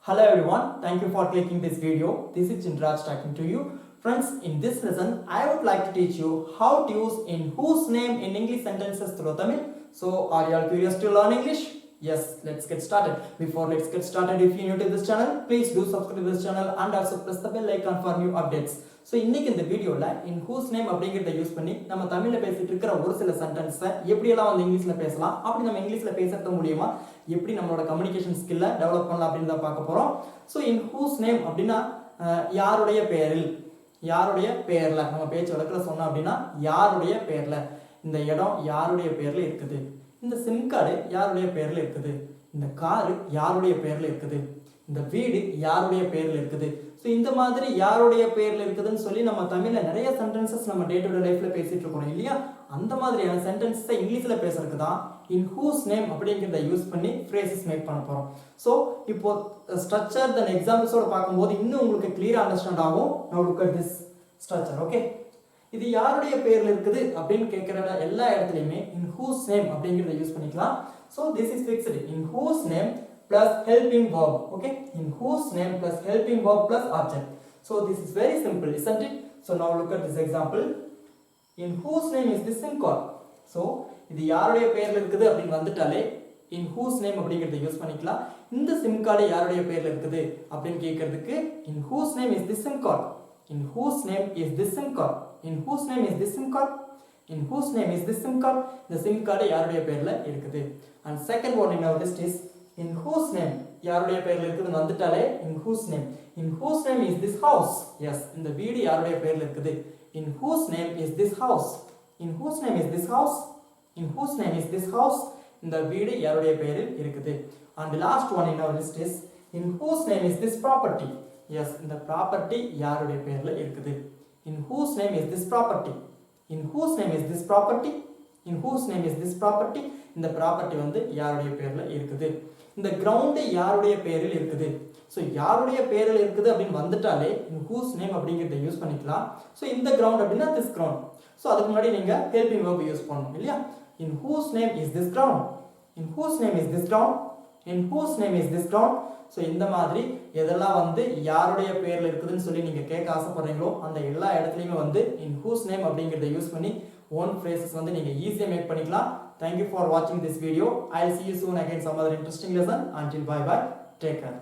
Hello everyone, thank you for clicking this video. This is Chinraj talking to you. Friends, in this lesson, I would like to teach you how to use in whose name in English sentences through Tamil. So, are you all curious to learn English? Yes, let's get started. Before let's get started, if you're new to this channel, please do subscribe to this channel and also press the bell icon for new updates. So இன்றைக்கி இந்த வீடியோவில் இன் whose name அப்படிங்கிறத use பண்ணி நம்ம தமிழில் பேசிகிட்டு இருக்கிற ஒரு சில சென்டென்ஸை எப்படியெல்லாம் வந்து இங்கிலீஷில் பேசலாம், அப்படி நம்ம இங்கிலீஷில் பேசுறது மூலியமா எப்படி நம்மளோட கம்யூனிகேஷன் ஸ்கில்லை டெவலப் பண்ணலாம் அப்படின்னு தான் பார்க்க போகிறோம். ஸோ இன் ஹூஸ் நேம் அப்படின்னா யாருடைய பெயரில், யாருடைய பெயரில் நம்ம பேச்சு வழக்கில் சொன்னோம் அப்படின்னா யாருடைய பெயரில், இந்த இடம் யாருடைய பெயரில் இருக்குது, இந்த சிம் கார்டு யாருடைய பெயரில் இருக்குது, இந்த காரு யாருடைய பெயரில் இருக்குது, இந்த வீடு யாருடைய பெயரில் இருக்குது. ஸோ இந்த மாதிரி யாருடைய பெயரில் இருக்குதுன்னு சொல்லி நம்ம தமிழில் நிறைய சென்டென்சஸ் நம்ம டே டு டே லைஃப்பில் பேசிகிட்டு இருக்கோம் இல்லையா. அந்த மாதிரியான சென்டென்ஸை இங்கிலீஷில் பேசுறதுக்கு தான் இன் ஹூஸ் நேம் அப்படிங்கிறத யூஸ் பண்ணி ஃப்ரேசஸ் மேக் பண்ண போகிறோம். ஸோ இப்போ ஸ்ட்ரக்சர் தென் எக்ஸாம்பிள்ஸோட பார்க்கும்போது இன்னும் உங்களுக்கு கிளியராக அண்டர்ஸ்டாண்ட் ஆகும். Now look at this structure. Okay, இது யாருடைய பெயரில் இருக்குது அப்படின்னு கேட்குற எல்லா இடத்துலையுமே இன் ஹூஸ் நேம் அப்படிங்கிறத யூஸ் பண்ணிக்கலாம். So this is fixed in whose name plus helping verb. Okay, in whose name plus helping verb plus object. So this is very simple, isn't it? So now look at this example. In whose name is this SIM card? So இது யாருடைய பெயர்ல இருக்குது அப்படின்னு வந்துட்டாலே in whose name அப்படிங்கறத use பண்ணிக்கலாம். இந்த SIM card யாருடைய பெயர்ல இருக்குது அப்படின்னு கேக்குறதுக்கு in whose name is this SIM card? In whose name is this SIM card? In whose name is this SIM card? In whose name is this SIM card? இந்த SIM card யாருடைய பெயர்ல இருக்குது. And second one in our list is in whose name யாருடைய பெயர்ல இருக்குதுன்னு வந்துட்டாலே in whose name. In whose name is this house? Yes, இந்த வீடு யாருடைய பெயர்ல இருக்குது. In whose name is this house? In whose name is this house? In whose name is this house? இந்த வீடு யாருடைய பெயரில் இருக்குது. And the last one in our list is in whose name is this property? Yes, இந்த property யாருடைய பெயர்ல இருக்குது. In whose name is this property? In whose name is this property? In whose name is this property? இந்த property வந்து யாருடைய பேர்ல இருக்குது. இந்த கிரவுண்ட் யாருடைய பேரில் இருக்குது. ஸோ யாருடைய பேரில் இருக்குது அப்படின்னு வந்துட்டாலே இன் ஹூஸ் நேம் அப்படிங்கிறத யூஸ் பண்ணிக்கலாம். ஸோ இந்த கிரவுண்ட் அப்படின்னா திஸ் கிரவுண்ட். ஸோ அதுக்கு முன்னாடி நீங்க ஹெல்பிங் வெர்ப் யூஸ் பண்ணணும் இல்லையா. In whose name is this ground. In whose name is this ground. In whose name is this ground. So இந்த மாதிரி எதெல்லாம் வந்து யாருடைய பேர்ல இருக்குதுன்னு சொல்லி நீங்க கேட்க ஆசைப்படுறீங்களோ அந்த எல்லா இடத்துலையுமே வந்து இன் ஹூஸ் நேம் அப்படிங்கிறத யூஸ் பண்ணி own phrases வந்து நீங்க ஈஸியா மேக் பண்ணிக்கலாம். Thank you for watching this video. I'll see you soon again some other interesting lesson. Until bye bye. Take care.